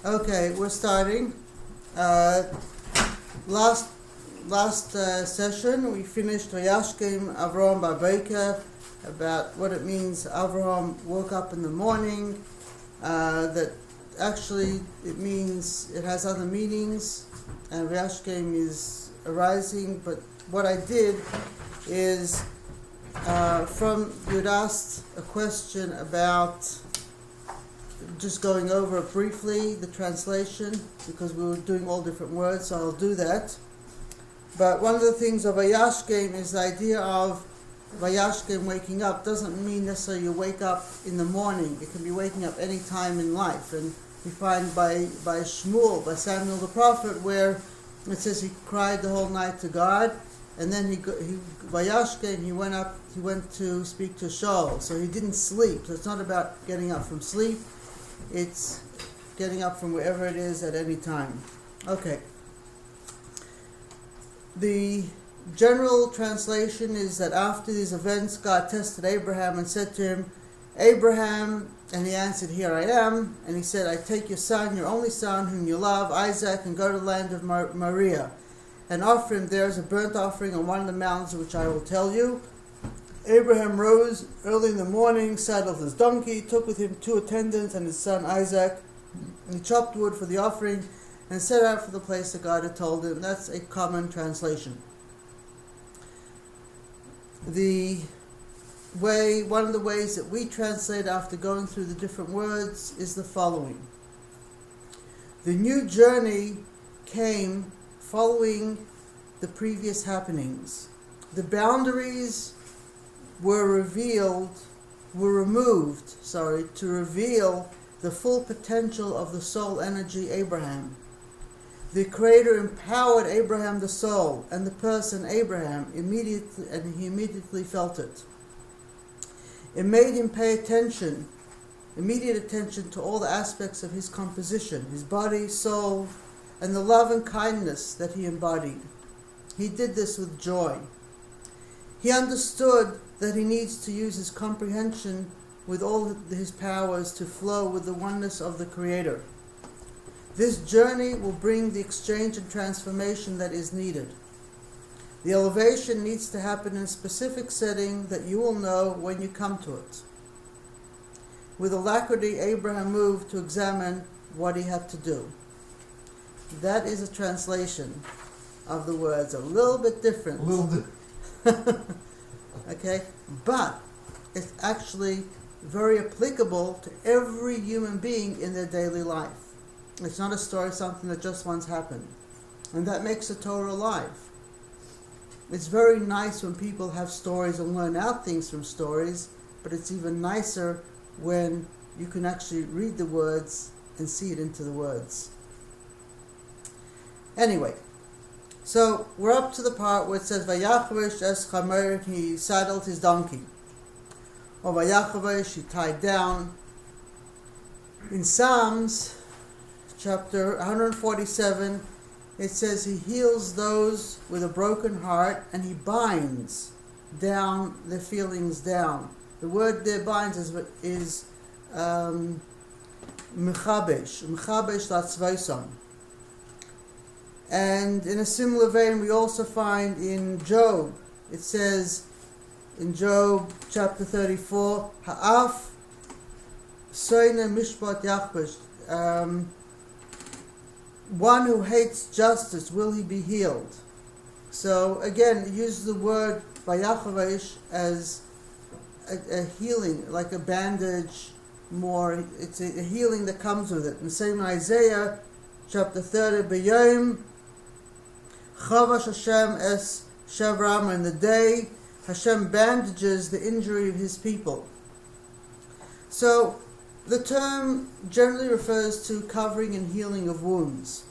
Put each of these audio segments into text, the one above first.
Okay, we're starting. Last session we finished Vayashkem Avraham Babeka, about what it means Avraham woke up in the morning. That actually it means, it has other meanings, and Vayashkem is arising. But what I did is, you'd asked a question about just going over briefly the translation, because we were doing all different words, so I'll do that. But one of the things of Vayashkem is the idea of Vayashkem, waking up, doesn't mean necessarily you wake up in the morning. It can be waking up any time in life. And we find by Shmuel, by Samuel the prophet, where it says he cried the whole night to God, and then Vayashkem, he went to speak to Shaul. So he didn't sleep. So it's not about getting up from sleep. It's getting up from wherever it is at any time. Okay. The general translation is that after these events, God tested Abraham and said to him, Abraham, and he answered, here I am. And he said, I take your son, your only son, whom you love, Isaac, and go to the land of Moriah, and offer him there as a burnt offering on one of the mountains which I will tell you. Abraham rose early in the morning, saddled his donkey, took with him 2 attendants and his son Isaac, and he chopped wood for the offering, and set out for the place that God had told him. That's a common translation. One of the ways that we translate after going through the different words is the following. The new journey came following the previous happenings. The boundaries were removed to reveal the full potential of the soul energy Abraham. The Creator empowered Abraham the soul and the person Abraham immediately, and he immediately felt it. It made him pay immediate attention to all the aspects of his composition, his body, soul, and the love and kindness that he embodied. He did this with joy. He understood that he needs to use his comprehension with all his powers to flow with the oneness of the Creator. This journey will bring the exchange and transformation that is needed. The elevation needs to happen in a specific setting that you will know when you come to it. With alacrity, Abraham moved to examine what he had to do. That is a translation of the words, a little bit different. A little bit. Okay? But it's actually very applicable to every human being in their daily life. It's not a story, something that just once happened. And that makes the Torah alive. It's very nice when people have stories and learn out things from stories, but it's even nicer when you can actually read the words and see it into the words. Anyway, so we're up to the part where it says, Vayachvash es chamer, he saddled his donkey. Or Vayachvash, he tied down. In Psalms, chapter 147, it says he heals those with a broken heart and he binds down their feelings down. The word there, binds, is mechabesh latzvaisam. And in a similar vein, we also find in Job, it says in Job chapter 34, Ha'af soine mishpat yachbash, one who hates justice, will he be healed? So again, it uses the word Vayachavash as a healing, like a bandage more. It's a healing that comes with it. And same in Isaiah chapter 30, B'yom Chavash Hashem es Shavram, in the day Hashem bandages the injury of his people. So the term generally refers to covering and healing of wounds.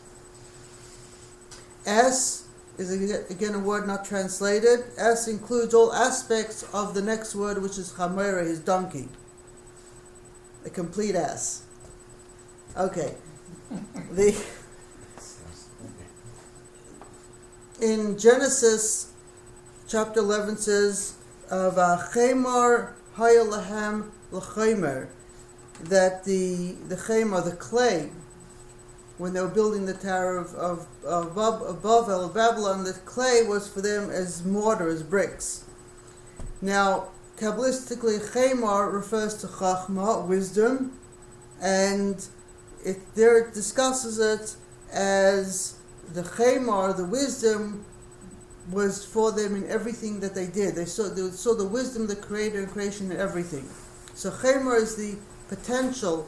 Es is again a word not translated. Es includes all aspects of the next word, which is chamera, his donkey. A complete ass. Okay. In Genesis chapter 11 says, V'achemar hayalahem l'chemer, that the chemar, the clay, when they were building the Tower of Babylon, the clay was for them as mortar, as bricks. Now, Kabbalistically, Chemar refers to Chachma, wisdom, and there it discusses it as the Chemar, the wisdom, was for them in everything that they did. They saw the wisdom, the creator and creation in everything. So Chemar is the potential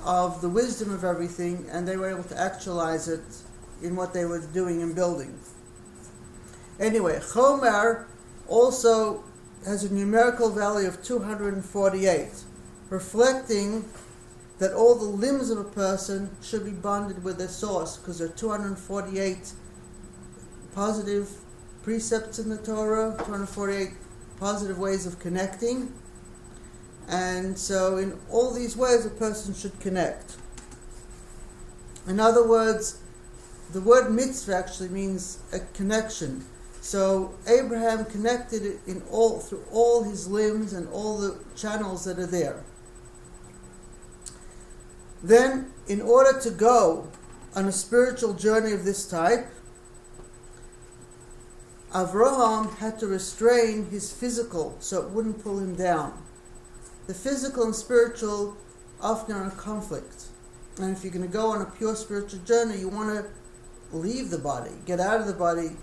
of the wisdom of everything, and they were able to actualize it in what they were doing and building. Anyway, Chomer also has a numerical value of 248, reflecting that all the limbs of a person should be bonded with their source, because there are 248 positive precepts in the Torah, 248 positive ways of connecting. And so in all these ways a person should connect. In other words, the word mitzvah actually means a connection. So Abraham connected it through all his limbs and all the channels that are there. Then, in order to go on a spiritual journey of this type, Avraham had to restrain his physical so it wouldn't pull him down. The physical and spiritual often are in conflict. And if you're going to go on a pure spiritual journey, you want to leave the body, get out of the body,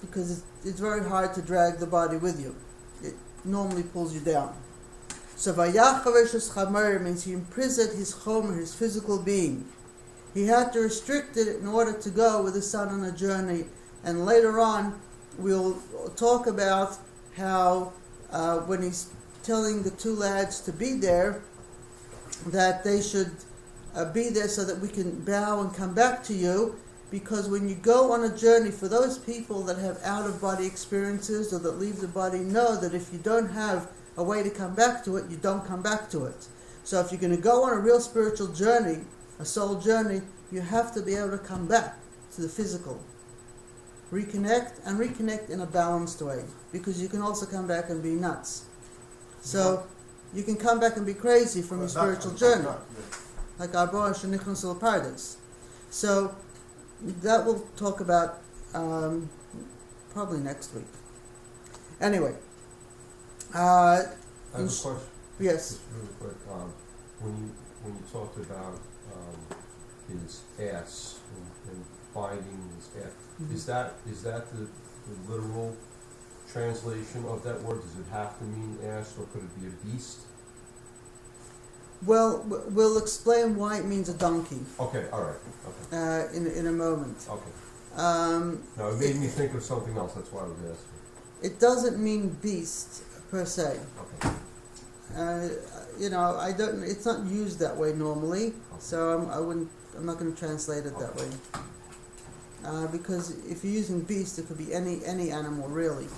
because it's very hard to drag the body with you. It normally pulls you down. So Vayachavesh Chamer means he imprisoned his chomer, his physical being. He had to restrict it in order to go with his son on a journey. And later on, we'll talk about how when he's telling the two lads to be there, that they should be there so that we can bow and come back to you. Because when you go on a journey, for those people that have out-of-body experiences or that leave the body, know that if you don't have a way to come back to it, you don't come back to it. So if you're going to go on a real spiritual journey, a soul journey, you have to be able to come back to the physical. Reconnect in a balanced way. Because you can also come back and be nuts. So you can come back and be crazy from your spiritual journey. Like Arba Shenichnos El Pardes. So that we'll talk about probably next week. Anyway. I have a question. Yes. Just really quick. When you talked about his ass and binding his ass, Mm-hmm. is that the literal translation of that word? Does it have to mean ass, or could it be a beast? Well, we'll explain why it means a donkey. Okay, all right. Okay. In a moment. Okay. No, it made me think of something else. That's why I was asking. It doesn't mean beast per se. Okay. I don't. It's not used that way normally, Okay. so I'm not going to translate it that way. Because if you're using beast, it could be any animal really.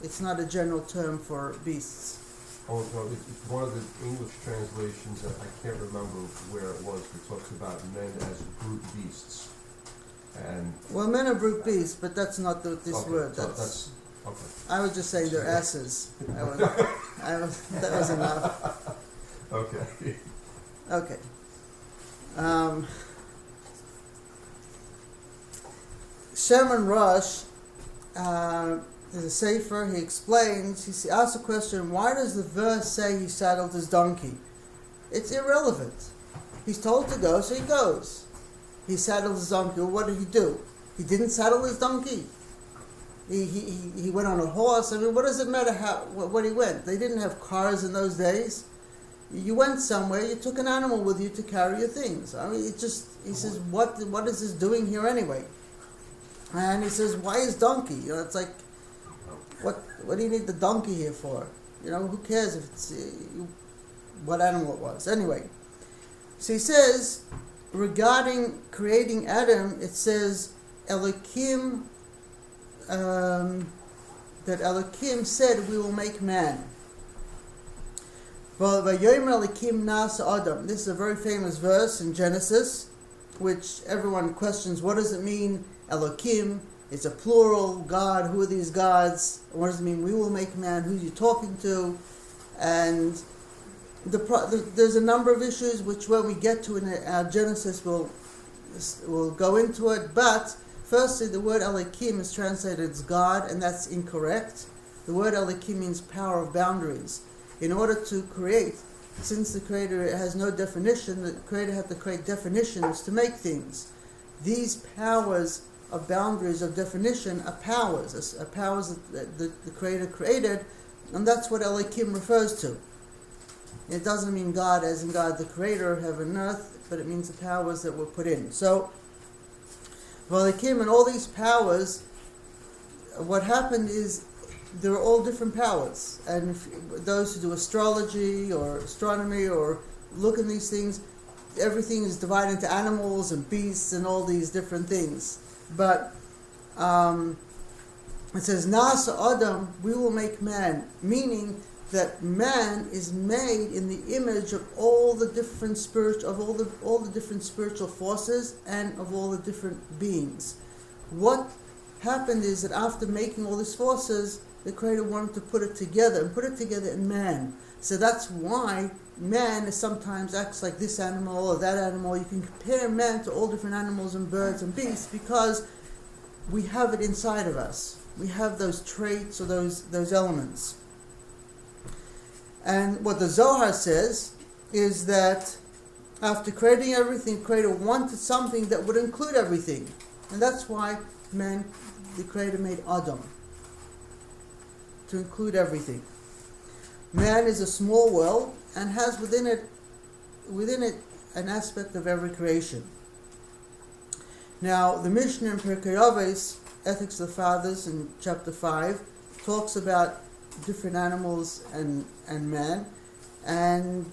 It's not a general term for beasts. Oh no! It's one of the English translations that I can't remember where it was. It talks about men as brute beasts. And Well, men are brute beasts, but that's not this okay, word. so that's okay. I was just saying they're asses. That was enough. Okay. Okay. Sherman Rush, there's a sefer, he explains, he asks a question, why does the verse say he saddled his donkey? It's irrelevant. He's told to go, so he goes. He saddled his donkey. Well, what did he do? He didn't saddle his donkey. He went on a horse. I mean, what does it matter what he went? They didn't have cars in those days. You went somewhere, you took an animal with you to carry your things. I mean, he says, what is this doing here anyway? And he says, why is donkey? It's like, what do you need the donkey here for? Who cares if it's what animal it was? Anyway, so he says, regarding creating Adam, it says, Elohim, that Elohim said, we will make man. This is a very famous verse in Genesis, which everyone questions, what does it mean, Elohim? It's a plural, God, who are these gods? What does it mean, we will make man? Who are you talking to? And there's a number of issues which when we get to in our Genesis we'll we'll go into it. But firstly, the word Elohim is translated as God, and that's incorrect. The word Elohim means power of boundaries. In order to create, since the Creator has no definition, the Creator had to create definitions to make things. These powers of boundaries of definition are powers that the Creator created, and that's what Elohim refers to. It doesn't mean God as in God the Creator of heaven and earth, but it means the powers that were put in. So, Elohim and all these powers, what happened is there are all different powers, and those who do astrology or astronomy or look at these things, everything is divided into animals and beasts and all these different things. But it says, Nasa Adam, we will make man, meaning that man is made in the image of all the different all the different spiritual forces and of all the different beings. What happened is that after making all these forces, the Creator wanted to put it together and put it together in man. So that's why man is sometimes acts like this animal or that animal. You can compare man to all different animals and birds and beasts because we have it inside of us. We have those traits or those elements. And what the Zohar says is that after creating everything, the Creator wanted something that would include everything. And that's why the Creator made Adam, to include everything. Man is a small world and has within it an aspect of every creation. Now, the Mishnah in Pirkei Avos, Ethics of the Fathers, in chapter 5, talks about different animals and man, and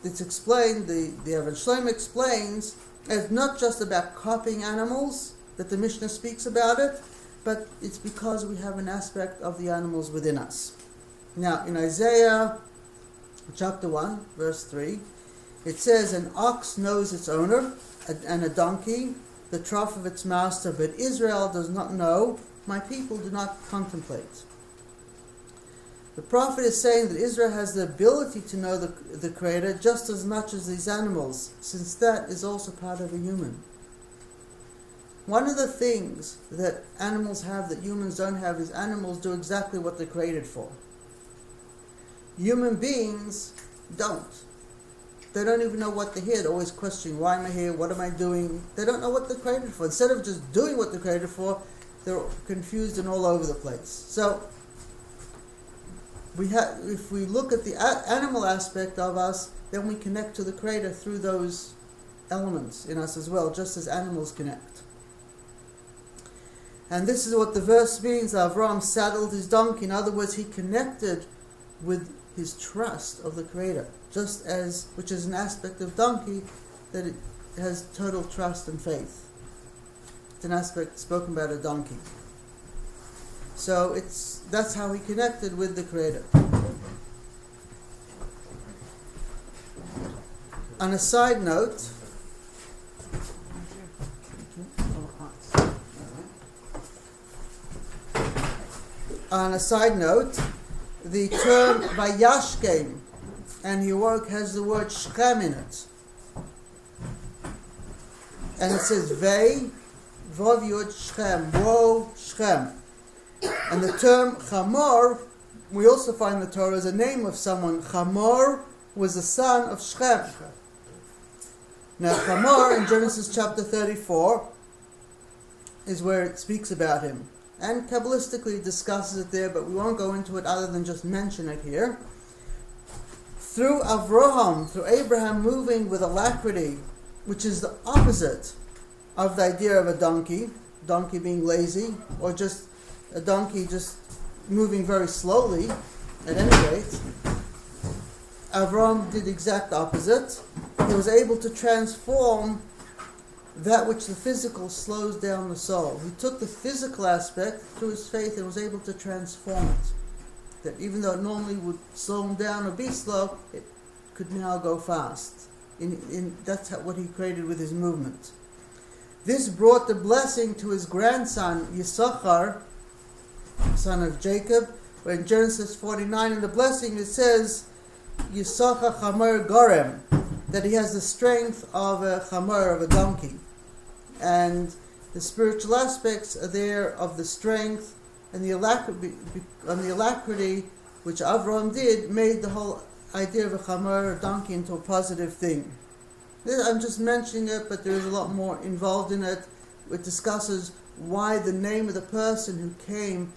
it's explained, the Even Shlomo explains, it's not just about copying animals that the Mishnah speaks about it, but it's because we have an aspect of the animals within us. Now, in Isaiah chapter 1, verse 3, it says, an ox knows its owner, and a donkey the trough of its master, but Israel does not know, my people do not contemplate. The prophet is saying that Israel has the ability to know the Creator just as much as these animals, since that is also part of a human. One of the things that animals have that humans don't have is animals do exactly what they're created for. Human beings don't. They don't even know what they're here. They're always questioning, why am I here? What am I doing? They don't know what they're created for. Instead of just doing what they're created for, they're confused and all over the place. So, if we look at the animal aspect of us, then we connect to the Creator through those elements in us as well, just as animals connect. And this is what the verse means. Avram saddled his donkey. In other words, he connected with his trust of the Creator, just as, which is an aspect of donkey, that it has total trust and faith. It's an aspect spoken about a donkey. So that's how he connected with the Creator. On a side note, the term Vayashkem, and he woke, has the word Shchem in it. And it says Vei, Vov Yod Shchem, Wo Shchem. And the term Chamor, we also find the Torah as a name of someone. Chamor was the son of Shchem. Now Chamor in Genesis chapter 34 is where it speaks about him. And Kabbalistically discusses it there, but we won't go into it other than just mention it here. Through Abraham moving with alacrity, which is the opposite of the idea of a donkey being lazy, or just a donkey just moving very slowly, at any rate. Avram did the exact opposite. He was able to transform that which the physical slows down the soul. He took the physical aspect through his faith and was able to transform it. That even though it normally would slow him down or be slow, it could now go fast. That's what he created with his movement. This brought the blessing to his grandson, Yisachar, son of Jacob, where in Genesis 49 in the blessing it says, Yisachar Chamor Gorem, that he has the strength of a chamor, of a donkey. And the spiritual aspects are there of the strength and the alacrity which Avraham did made the whole idea of a chamor, a donkey, into a positive thing. I'm just mentioning it, but there is a lot more involved in it. It discusses why the name of the person who came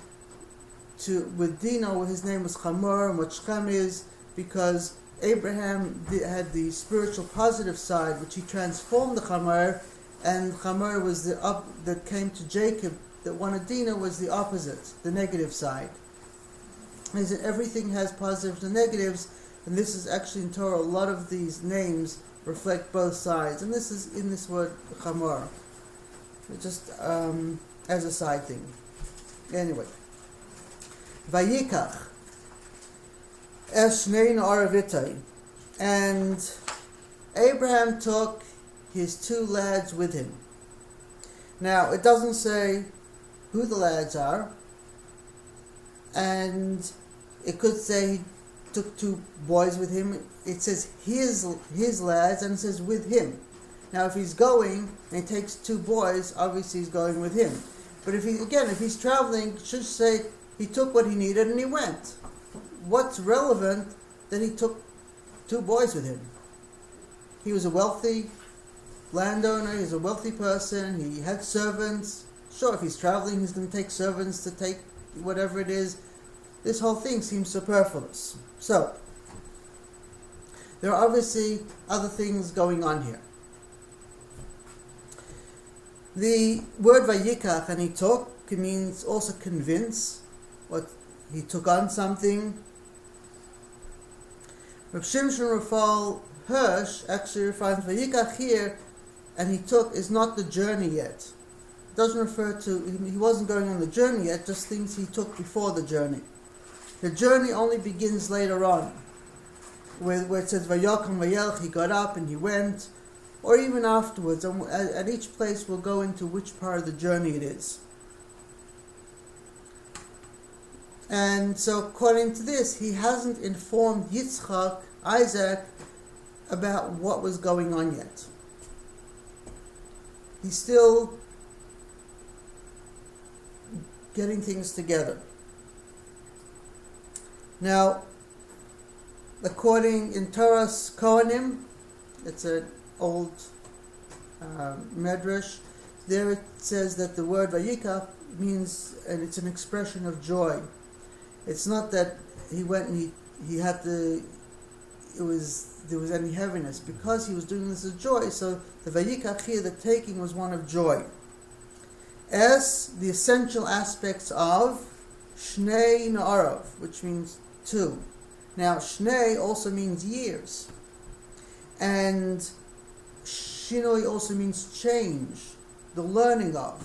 with Dino, his name was Chamor, and what Shechem is, because Abraham had the spiritual positive side, which he transformed the Chamor, and Chamor was that came to Jacob, that wanted Dino was the opposite, the negative side. Is that everything has positives and negatives, and this is actually in Torah, a lot of these names reflect both sides, and this is in this word Chamor, just as a side thing. Anyway, Vayikach es shnei na'arav itay, and Abraham took his two lads with him. Now, it doesn't say who the lads are, and it could say he took two boys with him. It says his lads, and it says with him. Now, if he's going and he takes two boys, obviously he's going with him. But if he's traveling, it should say he took what he needed and he went. What's relevant that he took two boys with him? He was a wealthy landowner, he's a wealthy person, he had servants. Sure, if he's traveling, he's going to take servants to take whatever it is. This whole thing seems superfluous. So, there are obviously other things going on here. The word vayikach, and he took, means also convince, what he took on something. Rav Shimshon Raphael Hirsch actually refines vayikach here, and he took is not the journey yet. It doesn't refer to, he wasn't going on the journey yet, just things he took before the journey. The journey only begins later on, where it says Vayakam Vayelch, he got up and he went, or even afterwards. And at each place we'll go into which part of the journey it is. And so according to this, he hasn't informed Yitzchak, Isaac, about what was going on yet. He's still getting things together. Now, according in Torah's Kohanim, it's an old medrash, there it says that the word vayikach means, and it's an expression of joy. It's not that he went and there was any heaviness, because he was doing this as joy. So the vayikach here, the taking, was one of joy. As the essential aspects of shnei na'arav, which means two. Now, shnei also means years, and shinoi also means change, the learning of.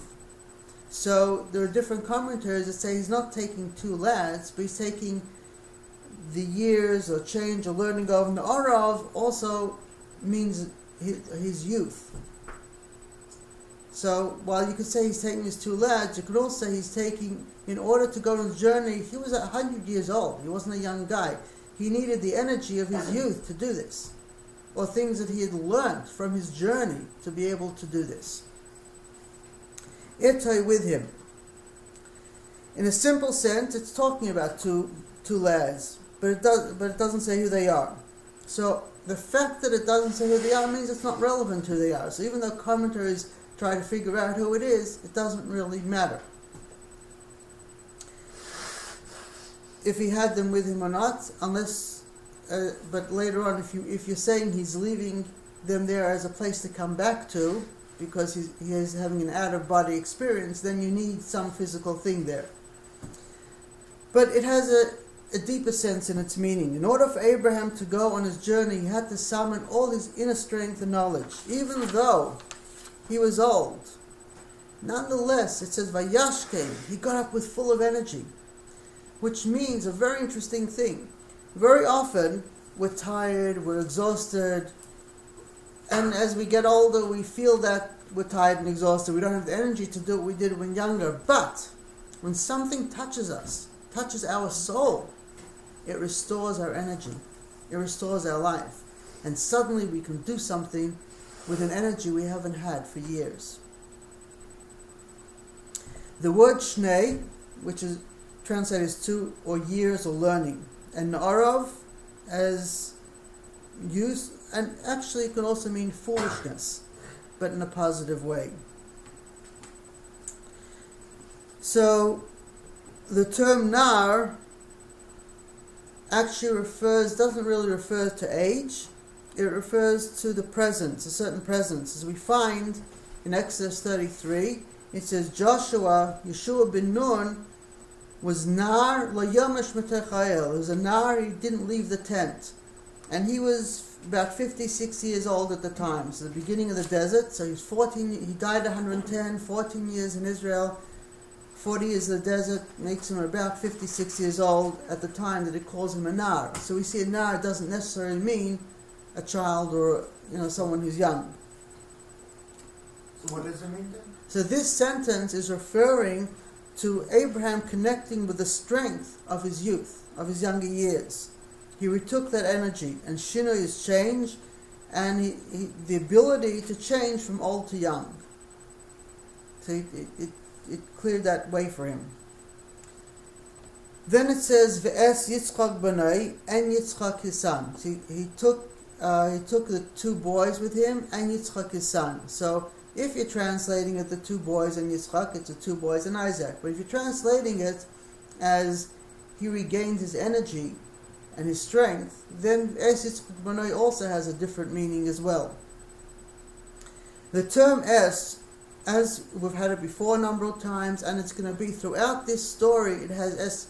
So there are different commentaries that say he's not taking two lads, but he's taking the years or change or learning of. And na'arav also means his youth. So while you could say he's taking his two lads, you could also say he's taking, in order to go on the journey, he was 100 years old. He wasn't a young guy. He needed the energy of his youth to do this, or things that he had learned from his journey to be able to do this. Itay with him. In a simple sense, it's talking about two lads, but it doesn't say who they are. So the fact that it doesn't say who they are means it's not relevant who they are. So even though commentaries try to figure out who it is, it doesn't really matter if he had them with him or not, unless. But later on, if you're saying he's leaving them there as a place to come back to, because he is having an out-of-body experience, then you need some physical thing there. But it has a deeper sense in its meaning. In order for Abraham to go on his journey, he had to summon all his inner strength and knowledge, even though he was old. Nonetheless, it says Vayashke, he got up with full of energy, which means a very interesting thing. Very often, we're tired, we're exhausted, and as we get older, we feel that we're tired and exhausted. We don't have the energy to do what we did when younger. But when something touches us, touches our soul, it restores our energy. It restores our life. And suddenly we can do something with an energy we haven't had for years. The word shnei, which is translated as 2 or years or learning, and na'arav as used, and actually it can also mean foolishness, but in a positive way. So the term nar actually doesn't really refer to age, it refers to the presence, a certain presence. As we find in Exodus 33, it says Yeshua ben Nun was nar lo yomesh metechayel. He was a nar, he didn't leave the tent. And he was about 56 years old at the time, so the beginning of the desert. So he died 110, 14 years in Israel, 40 years in the desert, makes him about 56 years old at the time that it calls him a nar. So we see a nar doesn't necessarily mean a child or someone who's young. So what does it mean then? So this sentence is referring to Abraham connecting with the strength of his youth, of his younger years. He retook that energy, and Shinoi is change, and the ability to change from old to young. So it cleared that way for him. Then it says, V'es Yitzchak Banai and Yitzchak his son. So he took the 2 boys with him and Yitzchak his son. So if you're translating it, the 2 boys and Yitzchak, it's the 2 boys and Isaac. But if you're translating it as he regained his energy and his strength, then Es Yitzchak Banai also has a different meaning as well. The term Es, as we've had it before a number of times, and it's going to be throughout this story, it has Es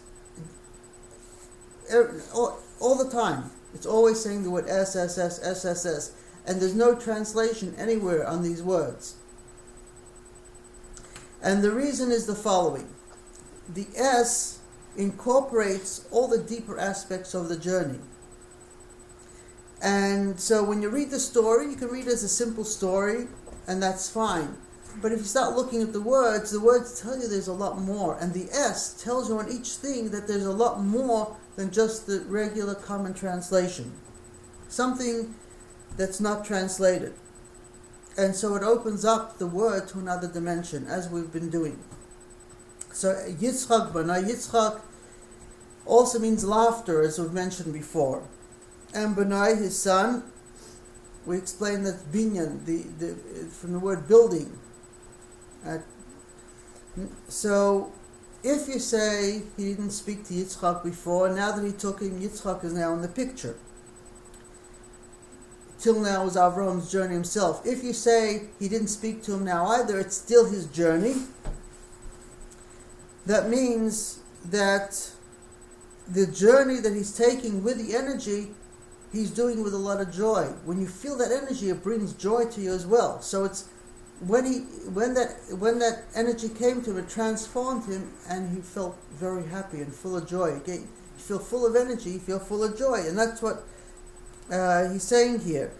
all the time. It's always saying the word S, S, S, S, S, S. And there's no translation anywhere on these words. And the reason is the following. The S incorporates all the deeper aspects of the journey. And so when you read the story, you can read it as a simple story, and that's fine. But if you start looking at the words tell you there's a lot more. And the S tells you on each thing that there's a lot more than just the regular common translation. Something that's not translated. And so it opens up the word to another dimension, as we've been doing. So Yitzchak Banai, Yitzchak also means laughter, as we've mentioned before. And Banai, his son, we explained that binyan, from the word building. So if you say he didn't speak to Yitzchak before, now that he took him, Yitzchak is now in the picture. Till now was Avraham's journey himself. If you say he didn't speak to him now either, it's still his journey. That means that the journey that he's taking with the energy, he's doing with a lot of joy. When you feel that energy, it brings joy to you as well. So it's when that energy came to him, it transformed him, and he felt very happy and full of joy. You feel full of energy, you feel full of joy, and that's what he's saying here.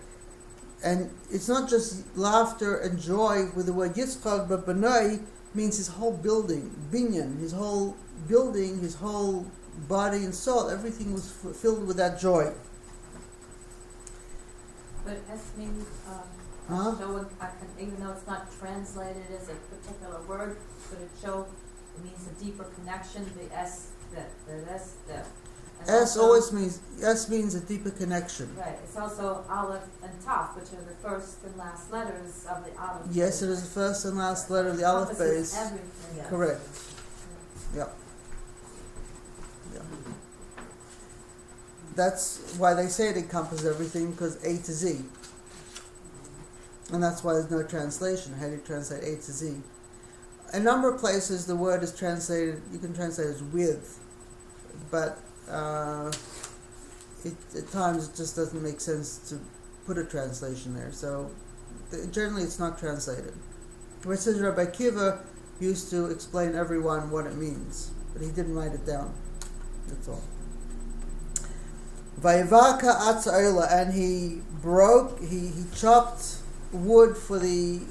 And it's not just laughter and joy with the word Yitzchak, but Banai means his whole building, binyan, his whole building, his whole body and soul, everything was filled with that joy. But S means, even though it's not translated as a particular word, could it show it means a deeper connection? The S means a deeper connection. Right. It's also Aleph and Taf, which are the first and last letters of the Aleph. Yes, it is the first and last letter of the Aleph base. Everything. Yes. Correct. Yeah. That's why they say it encompasses everything, because A to Z. And that's why there's no translation. How do you translate A to Z? A number of places the word is translated, you can translate as with, but at times it just doesn't make sense to put a translation there. So generally it's not translated. Where it says Rabbi Akiva used to explain everyone what it means, but he didn't write it down. That's all. Vayivaka atzayla, and he chopped wood for the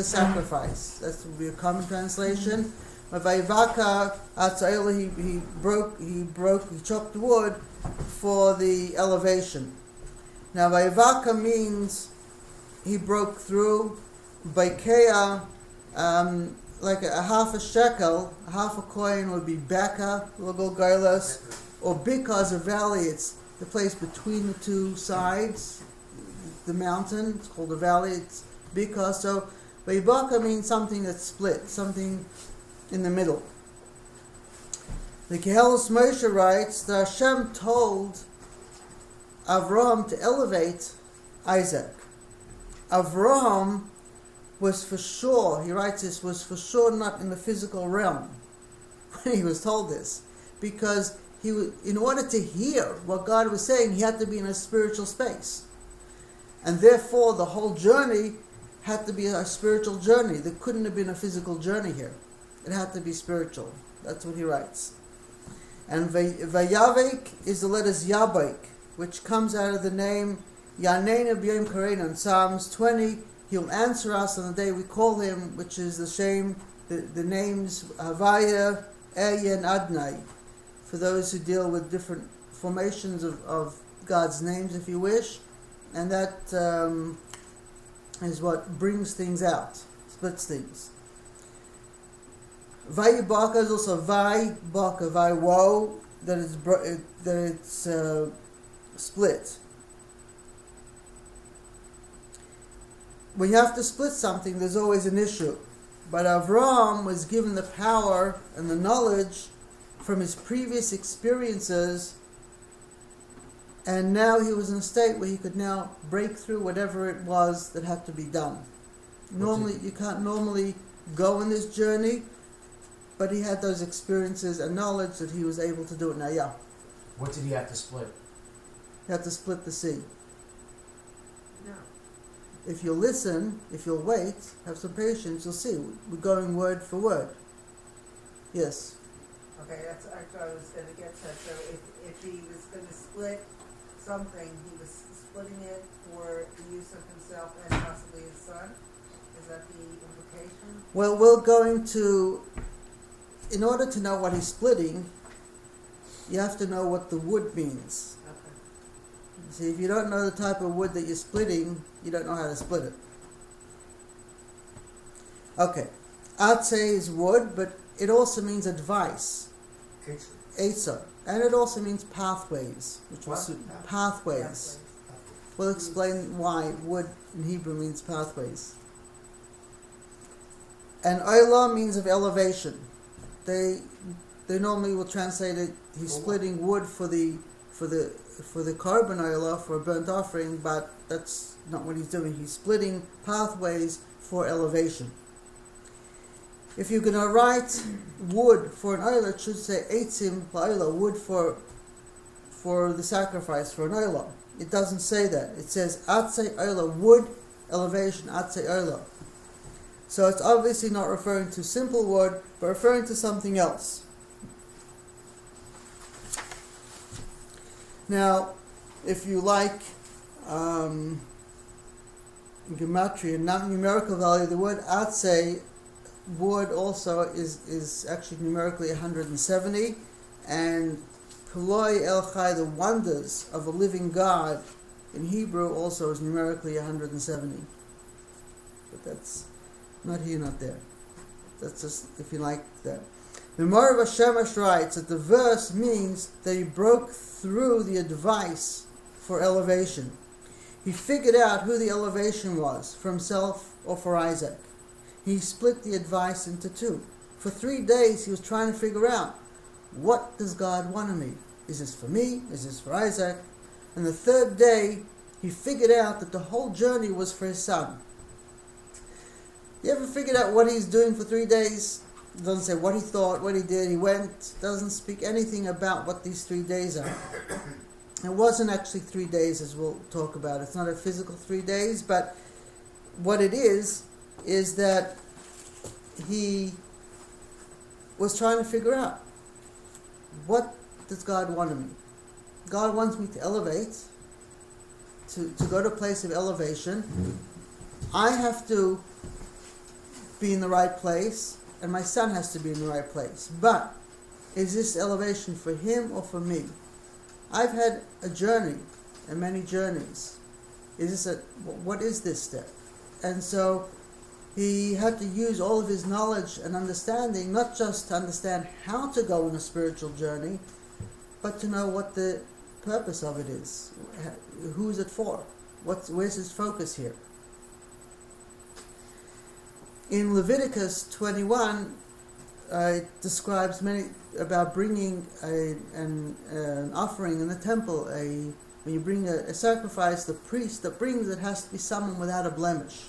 sacrifice. That would be a common translation. Vayivaka atzayla, he chopped wood for the elevation. Now Vayivaka means he broke through. Baikeya Like a half a shekel, a half a coin would be Becca, Logo Gailas, or Bika is a valley. It's the place between the two sides, the mountain. It's called a valley. It's Bika. So Vaibaka means something that's split, something in the middle. The Kehelos Moshe writes that Hashem told Avraham to elevate Isaac. Avraham was for sure, he writes this, was for sure not in the physical realm when he was told this, because he was, in order to hear what God was saying, he had to be in a spiritual space, and therefore the whole journey had to be a spiritual journey. There couldn't have been a physical journey here. It had to be spiritual. That's what he writes. And Vayavik is the letters Yabik, which comes out of the name Yanena B'Yom Karena. In Psalms 20, He'll answer us on the day we call Him, which is the names Havaya, Ehyeh, and Adnai, for those who deal with different formations of God's names, if you wish. And that is what brings things out, splits things. Vayibaka is also Vaybaka, Vaywo, that it's split. When you have to split something, there's always an issue. But Avram was given the power and the knowledge from his previous experiences, and now he was in a state where he could now break through whatever it was that had to be done. Normally, you can't normally go on this journey, but he had those experiences and knowledge that he was able to do it now. Yeah. What did he have to split? He had to split the sea. No. If you'll listen, if you'll wait, have some patience, you'll see. We're going word for word. Yes. Okay, that's what I was going to get to. So if he was going to split something, he was splitting it for the use of himself and possibly his son? Is that the implication? Well, we're going to, in order to know what he's splitting, you have to know what the wood means. Okay. See, if you don't know the type of wood that you're splitting, you don't know how to split it. Okay. Atse is wood, but it also means advice. Eitzah. And it also means pathways, which was pathways. We'll explain why wood in Hebrew means pathways. And Olah means of elevation. They normally will translate it. He's splitting wood for the carbon Olah, for a burnt offering, but that's not what he's doing. He's splitting pathways for elevation. If you're going to write wood for an Olah, it should say Eitzim la'Olah, wood for the sacrifice, for an Olah. It doesn't say that. It says Atse Olah, wood, elevation, Atse Olah. So it's obviously not referring to simple wood, but referring to something else. Now, if you like gematria, not numerical value, the word Atse, wood, also is actually numerically 170, and Peloi El Chai, the wonders of a living God, in Hebrew also is numerically 170. But that's not here, not there. That's just, if you like that. The Morav Hashemesh writes that the verse means that he broke through the advice for elevation. He figured out who the elevation was, for himself or for Isaac. He split the advice into two. For 3 days he was trying to figure out, what does God want of me? Is this for me? Is this for Isaac? And the third day he figured out that the whole journey was for his son. You ever figured out what he's doing for 3 days? It doesn't say what he thought, what he did, he went. Doesn't speak anything about what these 3 days are. It wasn't actually 3 days, as we'll talk about. It's not a physical 3 days, but what it is that he was trying to figure out, what does God want of me? God wants me to elevate, to go to a place of elevation. I have to be in the right place, and my son has to be in the right place. But is this elevation for him or for me? I've had a journey, and many journeys. What is this step? And so he had to use all of his knowledge and understanding, not just to understand how to go on a spiritual journey, but to know what the purpose of it is. Who is it for? Where's his focus here? In Leviticus 21, it describes many about bringing an offering in the temple. When you bring a sacrifice, the priest that brings it has to be someone without a blemish.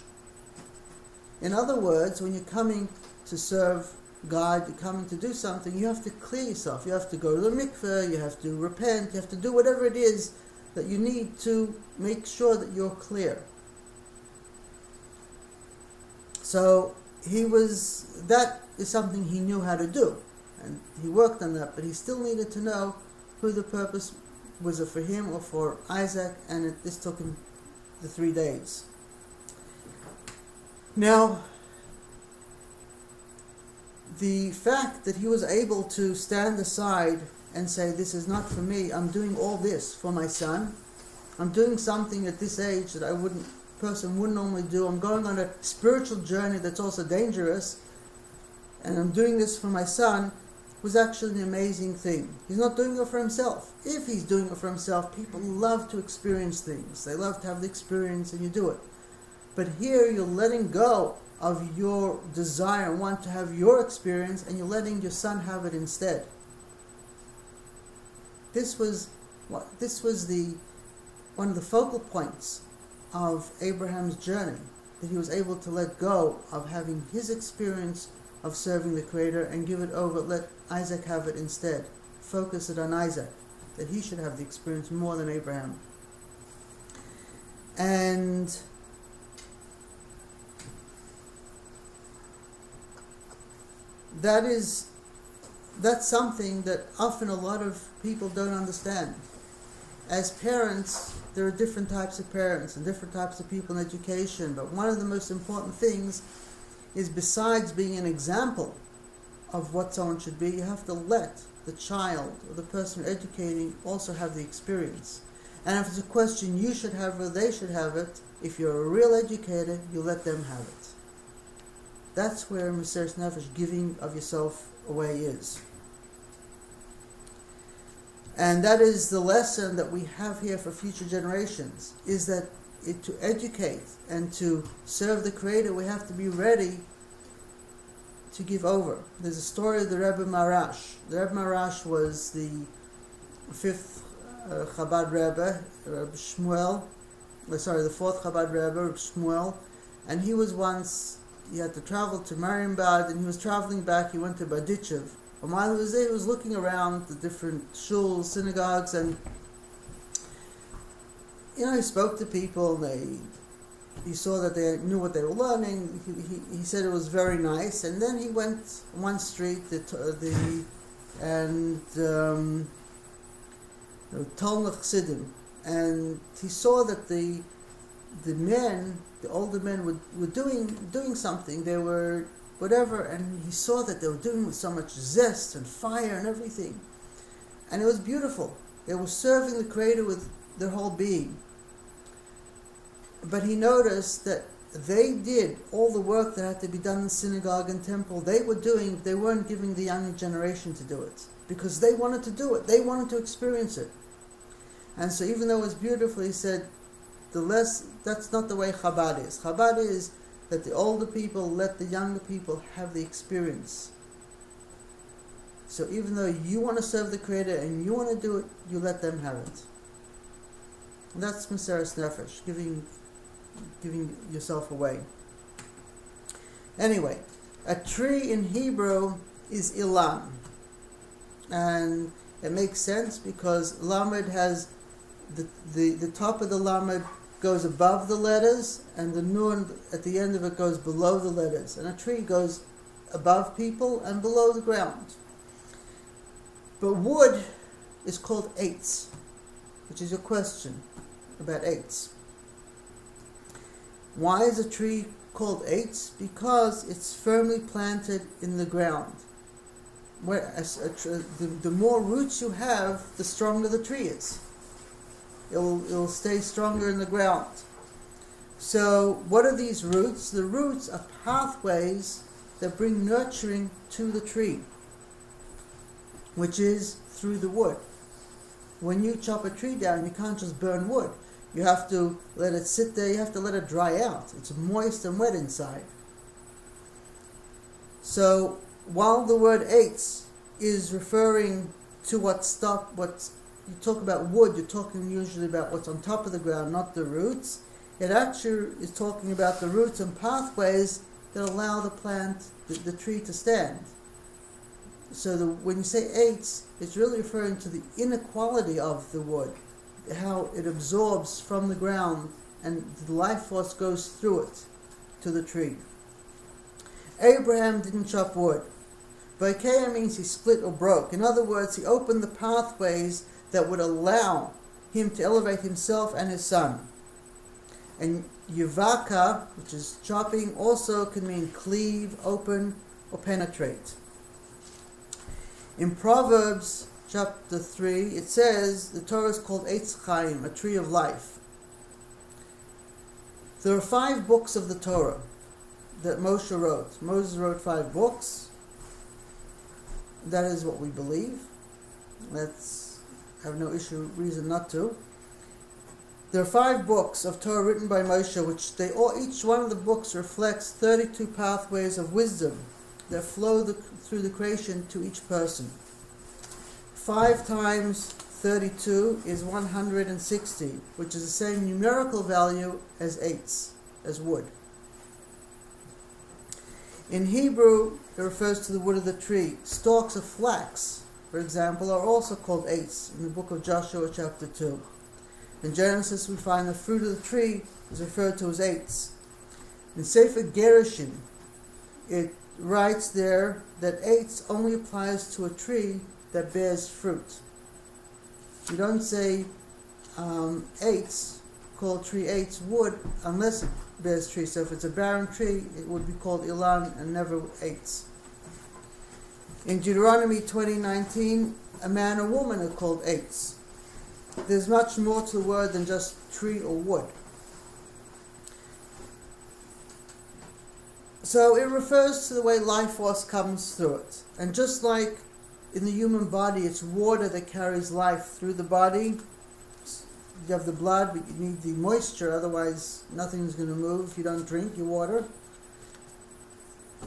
In other words, when you're coming to serve God, you're coming to do something, you have to clear yourself. You have to go to the mikveh, you have to repent, you have to do whatever it is that you need to make sure that you're clear. So that is something he knew how to do, and he worked on that, but he still needed to know who the purpose was, it for him or for Isaac, and this took him the 3 days. Now, the fact that he was able to stand aside and say, this is not for me, I'm doing all this for my son, I'm doing something at this age that person wouldn't normally do, I'm going on a spiritual journey that's also dangerous, and I'm doing this for my son, was actually an amazing thing. He's not doing it for himself. If he's doing it for himself, people love to experience things. They love to have the experience, and you do it. But here you're letting go of your desire and want to have your experience, and you're letting your son have it instead. This was one of the focal points of Abraham's journey, that he was able to let go of having his experience of serving the Creator and give it over, let Isaac have it instead. Focus it on Isaac, that he should have the experience more than Abraham. And that's something that often a lot of people don't understand. As parents, there are different types of parents and different types of people in education, but one of the most important things is, besides being an example of what someone should be, you have to let the child or the person you're educating also have the experience. And if it's a question you should have or they should have it, if you're a real educator, you let them have it. That's where Mesiras Nefesh, giving of yourself away, is. And that is the lesson that we have here for future generations, is that to educate and to serve the Creator, we have to be ready to give over. There's a story of the Rebbe Marash. The Rebbe Marash was the 5th Chabad Rebbe, Rebbe Shmuel, the 4th Chabad Rebbe, Rebbe Shmuel, and he had to travel to Marienbad, and he was traveling back, he went to Badichev. And while he was there, he was looking around the different shuls, synagogues, and he spoke to people, and he saw that they knew what they were learning. He said it was very nice, and then he went one street, Talmud Chassidim, and he saw that the older men were doing something. They were whatever, and he saw that they were doing it with so much zest and fire and everything, and it was beautiful. They were serving the Creator with their whole being. But he noticed that they did all the work that had to be done in synagogue and temple. They weren't giving the younger generation to do it, because they wanted to do it. They wanted to experience it. And so even though it was beautiful, he said, that's not the way Chabad is. Chabad is that the older people let the younger people have the experience. So even though you want to serve the Creator and you want to do it, you let them have it. And that's Mesiras Nefesh, giving yourself away. Anyway, a tree in Hebrew is ilan. And it makes sense because lamed has the top of the lamed goes above the letters, and the nun at the end of it goes below the letters. And a tree goes above people and below the ground. But wood is called eitz, which is your question about eitz. Why is a tree called eitz? Because it's firmly planted in the ground. The more roots you have, the stronger the tree is. It'll stay stronger in the ground. So what are these roots? The roots are pathways that bring nurturing to the tree, which is through the wood. When you chop a tree down, you can't just burn wood. You have to let it sit there, you have to let it dry out. It's moist and wet inside. So while the word eitz is referring to what you talk about wood, you're talking usually about what's on top of the ground, not the roots. It actually is talking about the roots and pathways that allow the plant, the tree to stand. So when you say eitz, it's really referring to the inequality of the wood, how it absorbs from the ground and the life force goes through it to the tree. Abraham didn't chop wood. Vaikeya means he split or broke. In other words, he opened the pathways that would allow him to elevate himself and his son. And yuvaka, which is chopping, also can mean cleave, open, or penetrate. In Proverbs chapter 3, it says the Torah is called Eitz Chaim, a tree of life. There are 5 books of the Torah that Moshe wrote. Moses wrote 5 books. That is what we believe. Let's have no reason not to. There are 5 books of Torah written by Moshe, which each one of the books reflects 32 pathways of wisdom that flow through the creation to each person. 5 times 32 is 160, which is the same numerical value as eitz, as wood. In Hebrew, it refers to the wood of the tree. Stalks of flax, for example, are also called eitz in the book of Joshua chapter 2. In Genesis, we find the fruit of the tree is referred to as eitz. In Sefer Gerushin, it writes there that eitz only applies to a tree that bears fruit. You don't say eitz, call tree eitz wood, unless it bears tree. So if it's a barren tree, it would be called ilan and never eitz. In Deuteronomy 20:19, a man or woman are called eitz. There's much more to the word than just tree or wood. So it refers to the way life force comes through it. And just like in the human body, it's water that carries life through the body. You have the blood, but you need the moisture, otherwise nothing's going to move. If you don't drink your water.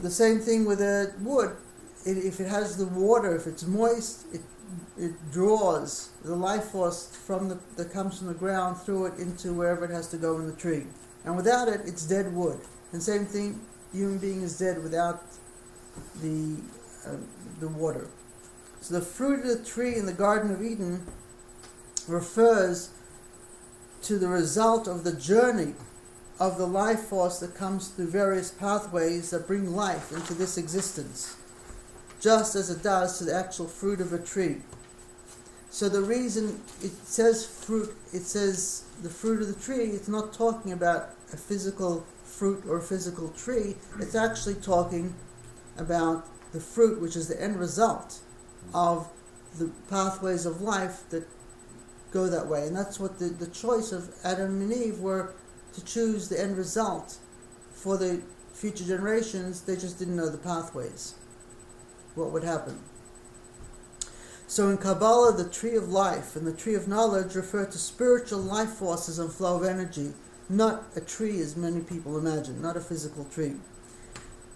The same thing with a wood. If it has the water, if it's moist, it draws the life force that comes from the ground through it into wherever it has to go in the tree. And without it, it's dead wood. And same thing, human being is dead without the water. So the fruit of the tree in the Garden of Eden refers to the result of the journey of the life force that comes through various pathways that bring life into this existence, just as it does to the actual fruit of a tree. So the reason it says fruit, it says the fruit of the tree, it's not talking about a physical fruit or a physical tree. It's actually talking about the fruit, which is the end result of the pathways of life that go that way. And that's what the choice of Adam and Eve were, to choose the end result for the future generations. They just didn't know the pathways, what would happen. So in Kabbalah, the tree of life and the tree of knowledge refer to spiritual life forces and flow of energy, not a tree as many people imagine, not a physical tree.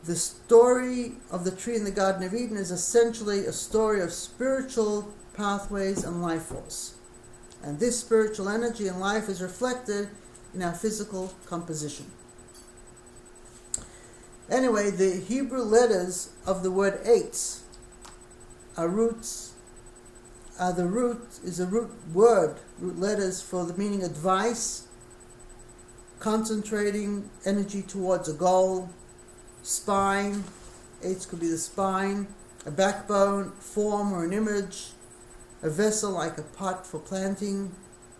The story of the tree in the Garden of Eden is essentially a story of spiritual pathways and life force. And this spiritual energy and life is reflected in our physical composition. Anyway, the Hebrew letters of the word eitz are roots. The root is a root letters for the meaning advice, concentrating energy towards a goal, spine, eitz could be the spine, a backbone, form or an image, a vessel like a pot for planting,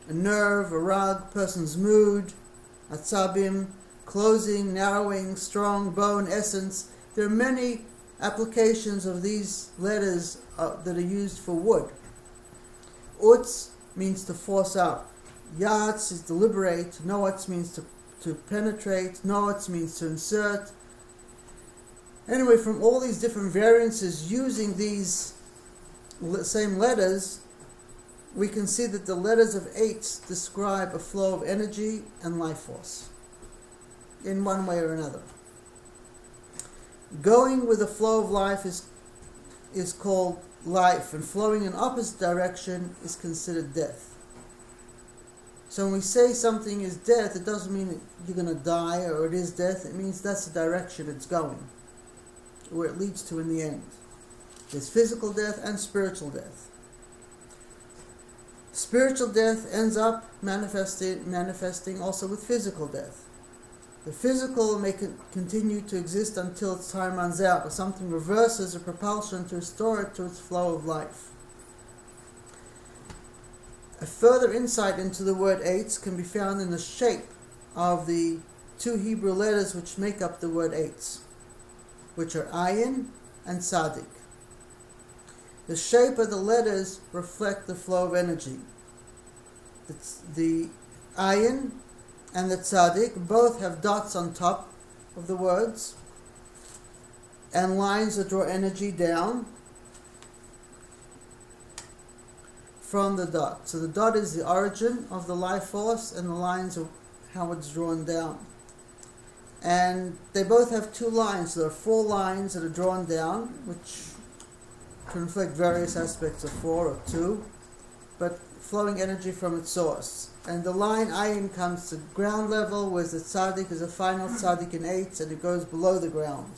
a nerve, a rug, person's mood, atzabim, closing, narrowing, strong, bone, essence. There are many applications of these letters that are used for wood. Utz means to force out. Yatz is to liberate. Noatz means to to penetrate, notes means to insert. Anyway, from all these different variances using these same letters, we can see that the letters of 8 describe a flow of energy and life force in one way or another. Going with the flow of life is called life, and flowing in opposite direction is considered death. So when we say something is death, it doesn't mean that you're going to die or it is death. It means that's the direction it's going, where it leads to in the end. There's physical death and spiritual death. Spiritual death ends up manifesting also with physical death. The physical may continue to exist until its time runs out, or something reverses a propulsion to restore it to its flow of life. A further insight into the word 8 can be found in the shape of the 2 Hebrew letters which make up the word 8, which are ayin and tzaddik. The shape of the letters reflect the flow of energy. The ayin and the tzaddik both have dots on top of the words and lines that draw energy down from the dot. So the dot is the origin of the life force, and the lines are how it's drawn down. And they both have 2 lines. So there are 4 lines that are drawn down, which can reflect various aspects of 4 or 2, but flowing energy from its source. And the line ayin comes to ground level, whereas the tzaddik is a final tzaddik in 8, and it goes below the ground.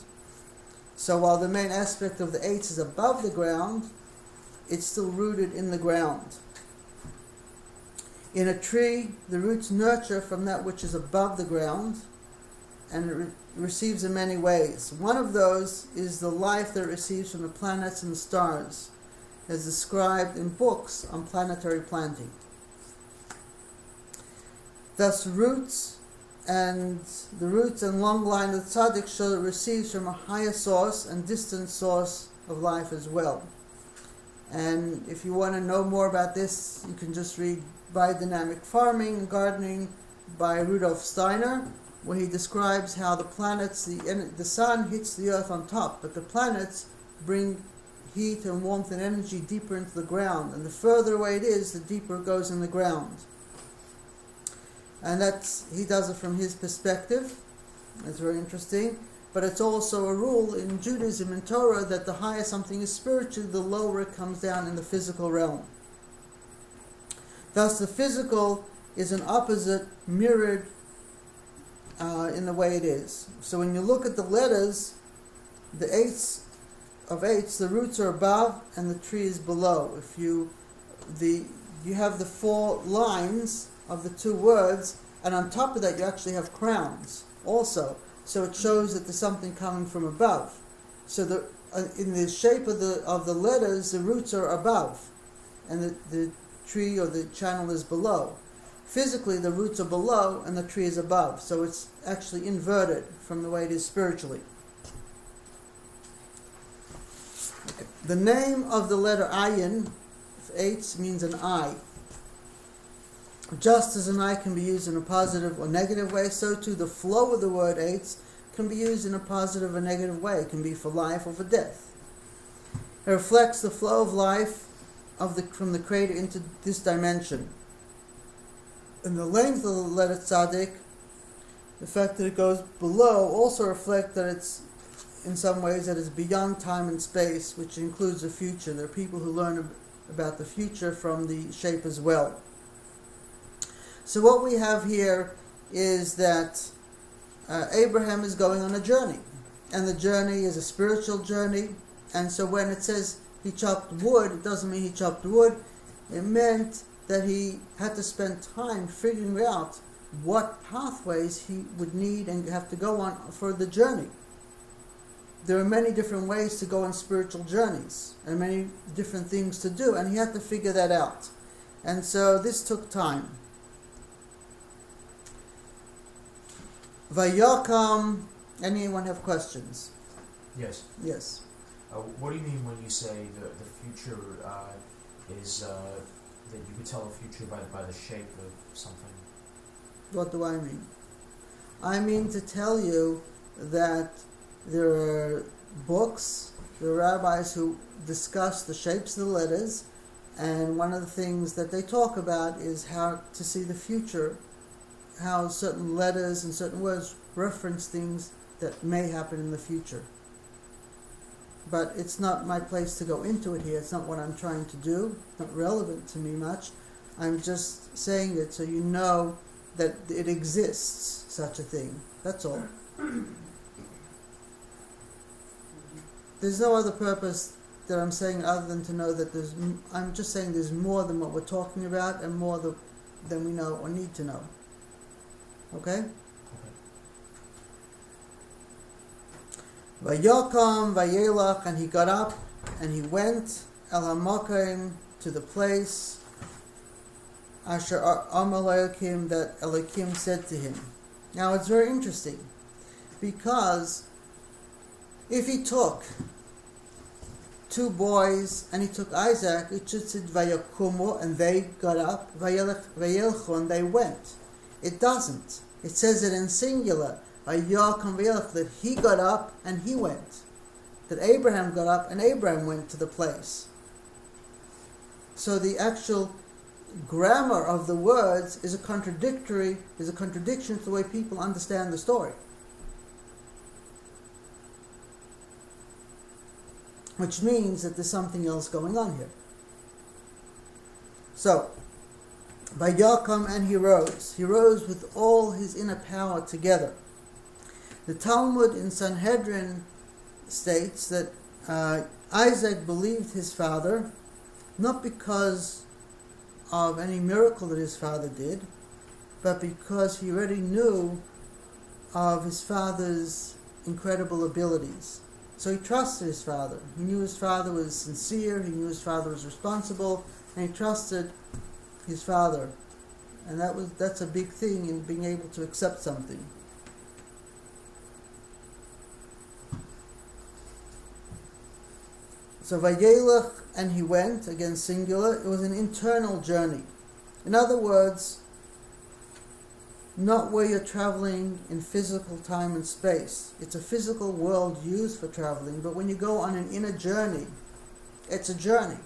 So while the main aspect of the 8 is above the ground, it's still rooted in the ground. In a tree, the roots nurture from that which is above the ground, and it receives in many ways. One of those is the life that it receives from the planets and the stars, as described in books on planetary planting. Thus, the roots and long line of the tzaddik show that it receives from a higher source and distant source of life as well. And if you want to know more about this, you can just read Biodynamic Farming and Gardening by Rudolf Steiner, where he describes how the planets, the sun hits the earth on top, but the planets bring heat and warmth and energy deeper into the ground. And the further away it is, the deeper it goes in the ground. And he does it from his perspective. That's very interesting. But it's also a rule in Judaism and Torah that the higher something is spiritually, the lower it comes down in the physical realm. Thus, the physical is an opposite mirrored in the way it is. So when you look at the letters, the 8s of 8s, the roots are above and the tree is below. If you have the 4 lines of the 2 words, and on top of that you actually have crowns also. So it shows that there's something coming from above. So in the shape of the letters, the roots are above, and the tree or the channel is below. Physically, the roots are below and the tree is above. So it's actually inverted from the way it is spiritually. Okay. The name of the letter ayin, 8, means an eye. Just as an eye can be used in a positive or negative way, so too the flow of the word 8 can be used in a positive or negative way. It can be for life or for death. It reflects the flow of life from the Creator into this dimension. And the length of the letter tzaddik, the fact that it goes below, also reflects that it's, in some ways, that it's beyond time and space, which includes the future. There are people who learn about the future from the shape as well. So what we have here is that Abraham is going on a journey, and the journey is a spiritual journey. And so when it says he chopped wood, it doesn't mean he chopped wood. It meant that he had to spend time figuring out what pathways he would need and have to go on for the journey. There are many different ways to go on spiritual journeys and many different things to do, and he had to figure that out. And so this took time. Vayakam. Anyone have questions? Yes. Yes. What do you mean when you say the future is that you could tell the future by the shape of something? What do I mean? I mean to tell you that there are books, there are rabbis who discuss the shapes of the letters, and one of the things that they talk about is how to see the future, how certain letters and certain words reference things that may happen in the future. But it's not my place to go into it here. It's not what I'm trying to do. It's not relevant to me much. I'm just saying it so you know that it exists, such a thing. That's all. There's no other purpose that I'm saying other than to know that I'm just saying there's more than what we're talking about and more than we know or need to know. Okay? Vayakam vayelach, and he got up and he went el hamakim, to the place asher amar Elokim, that Elokim said to him. Now it's very interesting, because if he took two boys and he took Isaac, it should say vayakumu, and they got up, vayelchu, and they went. It doesn't. It says it in singular. That he got up and he went. That Abraham got up and Abraham went to the place. So the actual grammar of the words is a contradiction to the way people understand the story. Which means that there's something else going on here. So, Vayakam, and he rose. He rose with all his inner power together. The Talmud in Sanhedrin states that Isaac believed his father, not because of any miracle that his father did, but because he already knew of his father's incredible abilities. So he trusted his father. He knew his father was sincere, he knew his father was responsible, and he trusted his father. And that's a big thing in being able to accept something. So Vayelech, and he went, again singular. It was an internal journey. In other words, not where you're traveling in physical time and space. It's a physical world used for traveling, but when you go on an inner journey, it's a journey,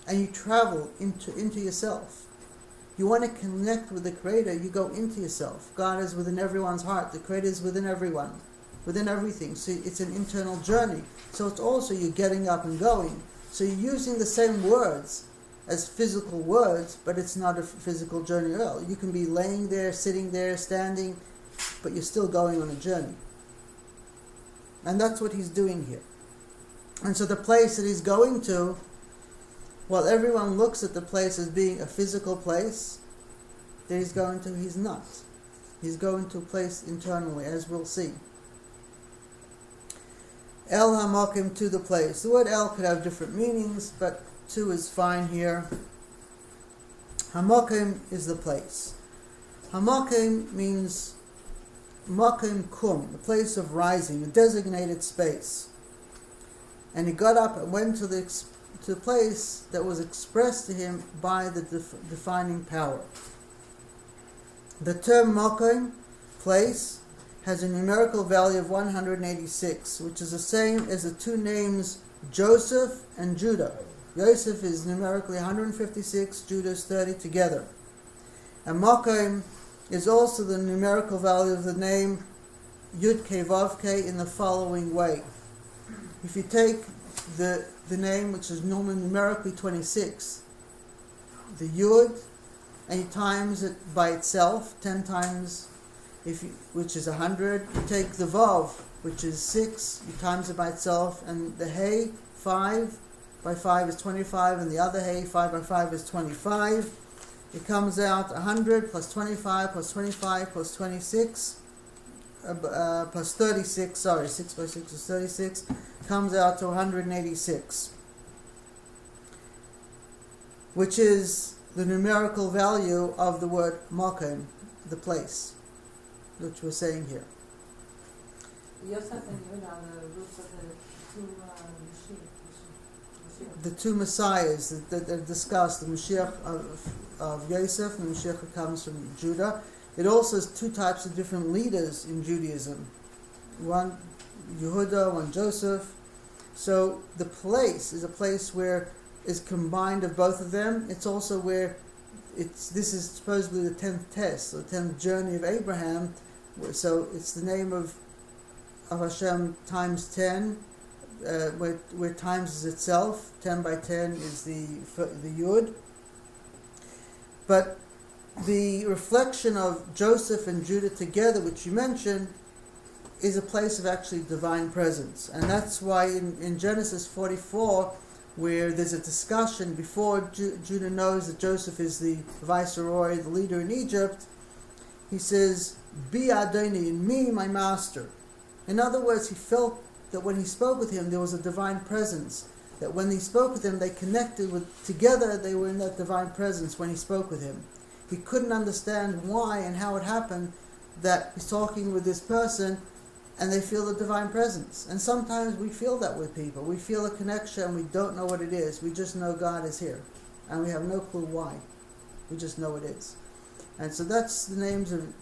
and you travel into yourself. You want to connect with the Creator, you go into yourself. God is within everyone's heart. The Creator is within everyone, within everything. So it's an internal journey. So it's also you getting up and going. So you're using the same words as physical words, but it's not a physical journey at all. You can be laying there, sitting there, standing, but you're still going on a journey. And that's what he's doing here. And so the place that he's going to, while everyone looks at the place as being a physical place that he's going to, he's not. He's going to a place internally, as we'll see. El hamakim, to the place. The word el could have different meanings, but to is fine here. Hamakim is the place. Hamakim means makim kum, the place of rising, a designated space. And he got up and went to the place that was expressed to him by the defining power. The term makim, place, has a numerical value of 186, which is the same as the two names Joseph and Judah. Joseph is numerically 156, Judah is 30 together. And Makim is also the numerical value of the name Yud Kei Vav Kei in the following way. If you take the name, which is normally numerically 26, the Yud, and you times it by itself 10 times, which is 100. You take the Vav, which is 6, you times it by itself, and the Hey, 5 by 5 is 25, and the other Hey, 5 by 5 is 25. It comes out 100 plus 25 plus 25 plus 26 plus 36, 6 by 6 is 36, comes out to 186, which is the numerical value of the word makom, the place, which we're saying here. Yosef and Yehuda are the roots of the two Mashiach. The two messiahs that are discussed, the Mashiach of Yosef and the Mashiach who comes from Judah. It also has two types of different leaders in Judaism. One Yehuda, one Joseph. So the place is a place where is combined of both of them. It's also where this is supposedly the 10th test, the 10th journey of Abraham. So it's the name of Hashem times 10, where times is itself. 10 by 10 is the Yud. But the reflection of Joseph and Judah together, which you mentioned, is a place of actually divine presence. And that's why in Genesis 44, where there's a discussion before Judah knows that Joseph is the viceroy, the leader in Egypt, he says, Bi Adoni, in me, my master. In other words, he felt that when he spoke with him, there was a divine presence. That when he spoke with him, they connected together, they were in that divine presence when he spoke with him. He couldn't understand why and how it happened that he's talking with this person and they feel the divine presence. And sometimes we feel that with people. We feel a connection and we don't know what it is. We just know God is here. And we have no clue why. We just know it is. And so that's the names of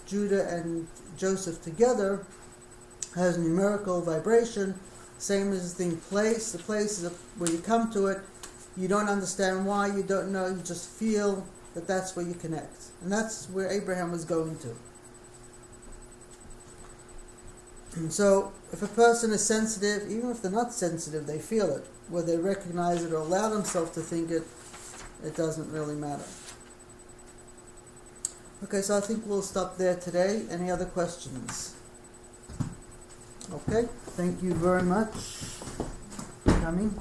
Judah and Joseph together. Has numerical vibration. Same as the place. The place is where you come to it. You don't understand why. You don't know. You just feel that that's where you connect. And that's where Abraham was going to. And so, if a person is sensitive, even if they're not sensitive, they feel it. Whether they recognize it or allow themselves to think it, it doesn't really matter. Okay, so I think we'll stop there today. Any other questions? Okay, thank you very much for coming.